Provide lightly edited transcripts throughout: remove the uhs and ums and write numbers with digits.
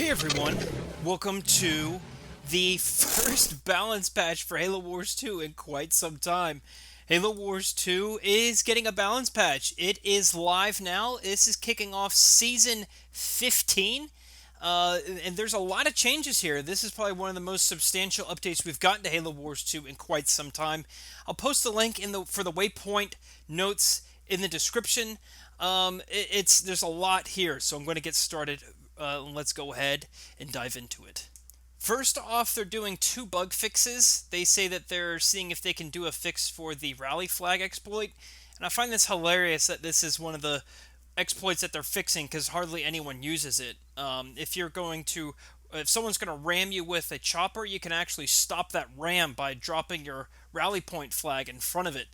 Hey everyone, welcome to the first balance patch for Halo Wars 2 in quite some time. Halo Wars 2 is getting a balance patch. It is live now. This is kicking off Season 15. And there's a lot of changes here. This is probably one of the most substantial updates we've gotten to Halo Wars 2 in quite some time. I'll post the link for the waypoint notes in the description. There's a lot here, so I'm going to get started. Let's go ahead and dive into it. First off, they're doing two bug fixes. They say that they're seeing if they can do a fix for the rally flag exploit, and I find this hilarious that this is one of the exploits that they're fixing because hardly anyone uses it. If someone's going to ram you with a chopper, you can actually stop that ram by dropping your rally point flag in front of it.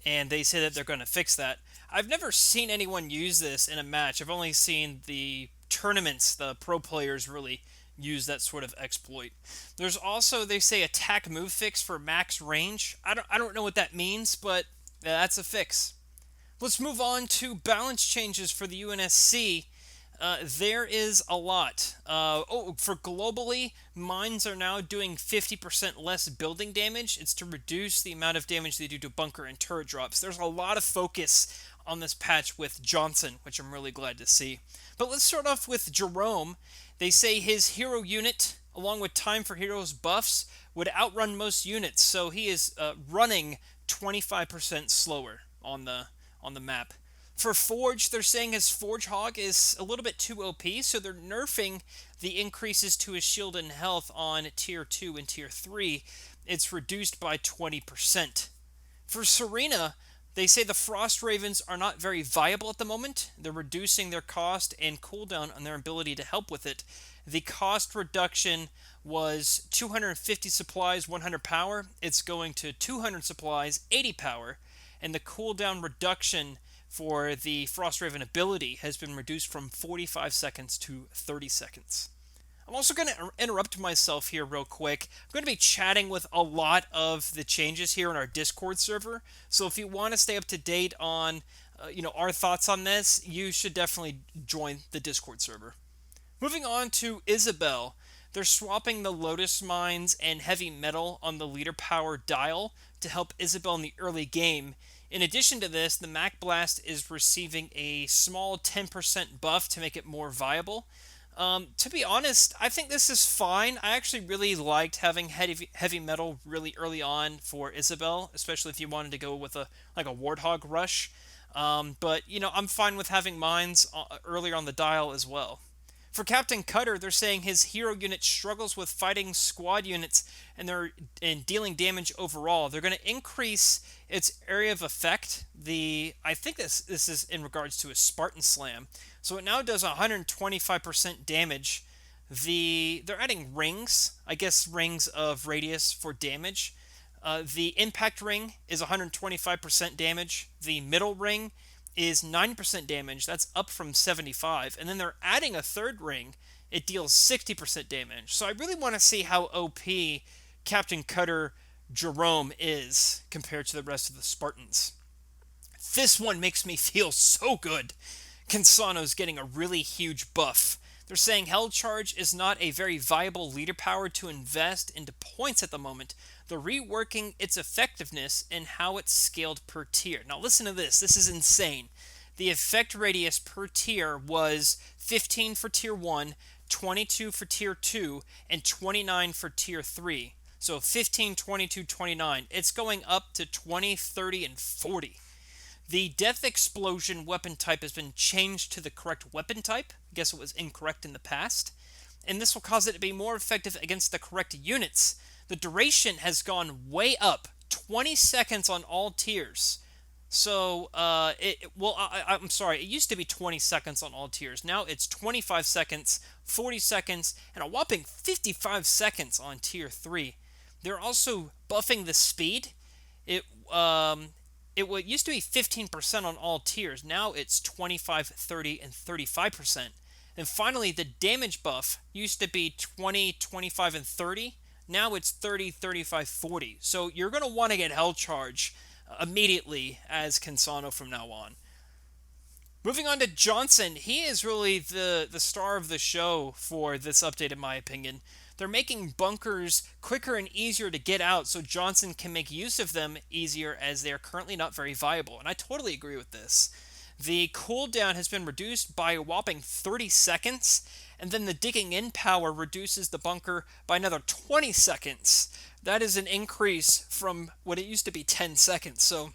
And they say that they're going to fix that. I've never seen anyone use this in a match. I've only seen the tournaments, the pro players really use that sort of exploit. There's also, they say, attack move fix for max range. I don't know what that means, but that's a fix. Let's move on to balance changes for the UNSC. There is a lot. For globally, mines are now doing 50% less building damage. It's to reduce the amount of damage they do to bunker and turret drops. There's a lot of focus on this patch with Johnson, which I'm really glad to see. But let's start off with Jerome. They say his hero unit, along with time for heroes buffs, would outrun most units, so he is running 25% slower on the map. For Forge, they're saying his Forge Hog is a little bit too OP, so they're nerfing the increases to his shield and health on Tier 2 and Tier 3. It's reduced by 20%. For Serena, they say the Frost Ravens are not very viable at the moment. They're reducing their cost and cooldown on their ability to help with it. The cost reduction was 250 supplies, 100 power. It's going to 200 supplies, 80 power. And the cooldown reduction for the Frost Raven ability has been reduced from 45 seconds to 30 seconds. I'm also going to interrupt myself here real quick. I'm going to be chatting with a lot of the changes here in our Discord server. So if you want to stay up to date on our thoughts on this, you should definitely join the Discord server. Moving on to Isabel. They're swapping the Lotus Mines and Heavy Metal on the leader power dial to help Isabel in the early game. In addition to this, the Mac Blast is receiving a small 10% buff to make it more viable. To be honest, I think this is fine. I actually really liked having heavy metal really early on for Isabel, especially if you wanted to go with a Warthog rush. But I'm fine with having mines earlier on the dial as well. For Captain Cutter, they're saying his hero unit struggles with fighting squad units and dealing damage overall. They're going to increase its area of effect. I think this is in regards to a Spartan Slam. So it now does 125% damage. They're adding rings, I guess rings of radius for damage. The impact ring is 125% damage. The middle ring is 9% damage. That's up from 75. And then they're adding a third ring. It deals 60% damage. So I really want to see how OP Captain Cutter Jerome is compared to the rest of the Spartans. This one makes me feel so good. Cansano's getting a really huge buff. They're saying Hell Charge is not a very viable leader power to invest into points at the moment. They're reworking its effectiveness and how it's scaled per tier. Now listen to this. This is insane. The effect radius per tier was 15 for Tier 1, 22 for Tier 2, and 29 for Tier 3. So 15, 22, 29. It's going up to 20, 30, and 40. The Death Explosion weapon type has been changed to the correct weapon type. I guess it was incorrect in the past. And this will cause it to be more effective against the correct units. The duration has gone way up, 20 seconds on all tiers. So, I'm sorry, it used to be 20 seconds on all tiers. Now it's 25 seconds, 40 seconds, and a whopping 55 seconds on Tier 3. They're also buffing the speed. It used to be 15% on all tiers. Now it's 25, 30, and 35%. And finally, the damage buff used to be 20, 25, and 30. Now it's 30, 35, 40. So you're going to want to get Hell Charge immediately as Cansano from now on. Moving on to Johnson, he is really the star of the show for this update, in my opinion. They're making bunkers quicker and easier to get out so Johnson can make use of them easier as they are currently not very viable. And I totally agree with this. The cooldown has been reduced by a whopping 30 seconds, and then the digging in power reduces the bunker by another 20 seconds. That is an increase from what it used to be 10 seconds. So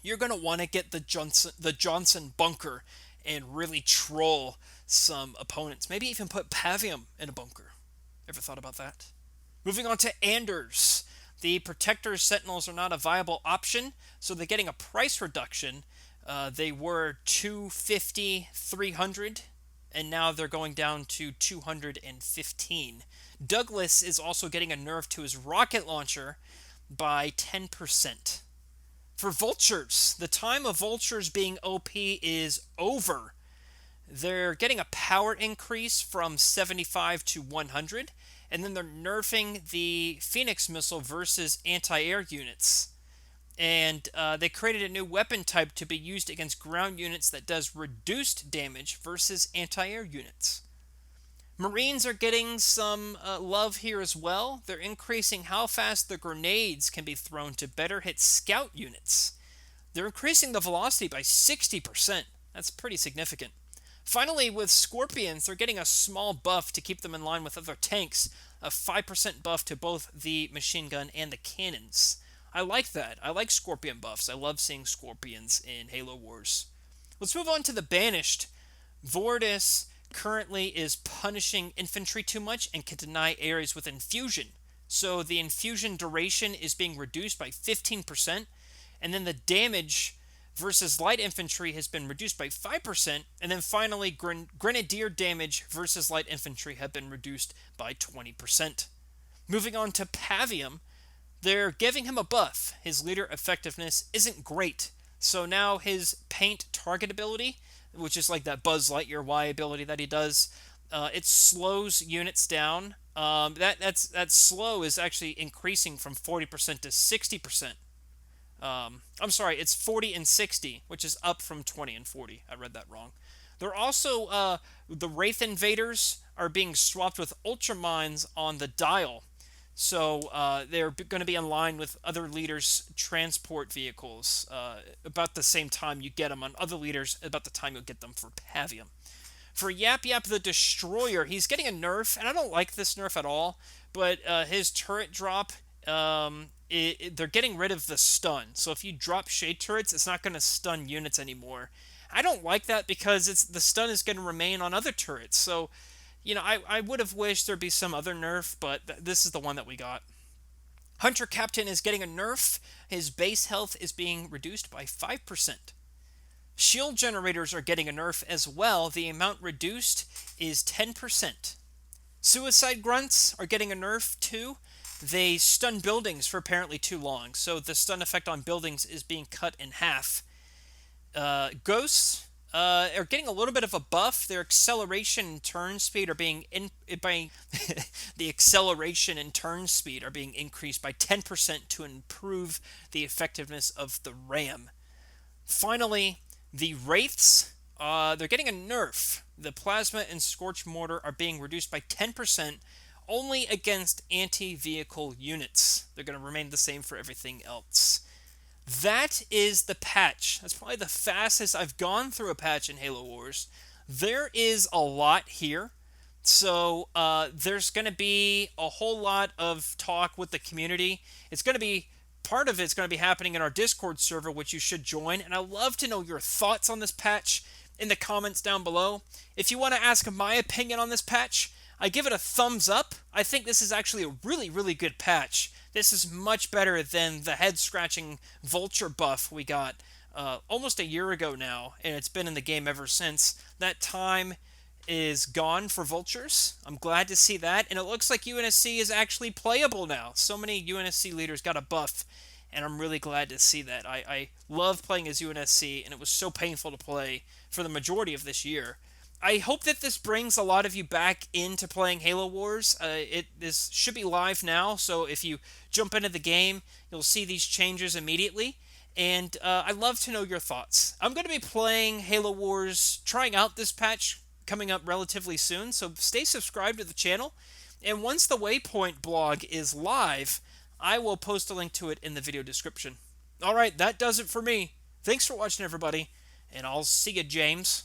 you're going to want to get the Johnson bunker and really troll some opponents. Maybe even put Pavian in a bunker. Ever thought about that? Moving on to Anders. The Protector Sentinels are not a viable option, so they're getting a price reduction. They were 250, 300, and now they're going down to 215. Douglas is also getting a nerf to his rocket launcher by 10%. For Vultures, the time of Vultures being OP is over. They're getting a power increase from 75 to 100, and then they're nerfing the Phoenix missile versus anti-air units. And they created a new weapon type to be used against ground units that does reduced damage versus anti-air units. Marines are getting some love here as well. They're increasing how fast the grenades can be thrown to better hit scout units. They're increasing the velocity by 60%. That's pretty significant. Finally, with Scorpions, they're getting a small buff to keep them in line with other tanks, a 5% buff to both the machine gun and the cannons. I like that. I like Scorpion buffs. I love seeing Scorpions in Halo Wars. Let's move on to the Banished. Vordis currently is punishing infantry too much and can deny areas with infusion. So the infusion duration is being reduced by 15%, and then the damage versus light infantry has been reduced by 5%, and then finally grenadier damage versus light infantry have been reduced by 20%. Moving on to Pavian, they're giving him a buff. His leader effectiveness isn't great, so now his paint target ability, which is like that Buzz Lightyear Y ability that he does, it slows units down. That slow is actually increasing from 40% to 60%. I'm sorry, it's 40 and 60, which is up from 20 and 40. I read that wrong. They're also, the Wraith Invaders are being swapped with Ultramines on the dial. So they're going to be in line with other leaders' transport vehicles about the same time you get them on other leaders, about the time you'll get them for Pavian. For Yap Yap the Destroyer, he's getting a nerf, and I don't like this nerf at all, but his turret drop, they're getting rid of the stun. So if you drop shade turrets, it's not going to stun units anymore. I don't like that because the stun is going to remain on other turrets. So I would have wished there'd be some other nerf, but this is the one that we got. Hunter Captain is getting a nerf. His base health is being reduced by 5%. Shield generators are getting a nerf as well. The amount reduced is 10%. Suicide Grunts are getting a nerf too. They stun buildings for apparently too long, so the stun effect on buildings is being cut in half. Ghosts are getting a little bit of a buff. Their acceleration and turn speed are being the acceleration and turn speed are being increased by 10% to improve the effectiveness of the ram. Finally, the Wraiths, they're getting a nerf. The Plasma and Scorch Mortar are being reduced by 10% only against anti-vehicle units. They're going to remain the same for everything else. That is the patch. That's probably the fastest I've gone through a patch in Halo Wars. There is a lot here. So there's going to be a whole lot of talk with the community. Part of it's going to be happening in our Discord server, which you should join. And I'd love to know your thoughts on this patch in the comments down below. If you want to ask my opinion on this patch, I give it a thumbs up. I think this is actually a really, really good patch. This is much better than the head-scratching Vulture buff we got almost a year ago now, and it's been in the game ever since. That time is gone for Vultures. I'm glad to see that, and it looks like UNSC is actually playable now. So many UNSC leaders got a buff, and I'm really glad to see that. I love playing as UNSC, and it was so painful to play for the majority of this year. I hope that this brings a lot of you back into playing Halo Wars. This should be live now, so if you jump into the game, you'll see these changes immediately. and I'd love to know your thoughts. I'm going to be playing Halo Wars, trying out this patch coming up relatively soon, so stay subscribed to the channel. And once the Waypoint blog is live, I will post a link to it in the video description. Alright, that does it for me. Thanks for watching, everybody, and I'll see you, James.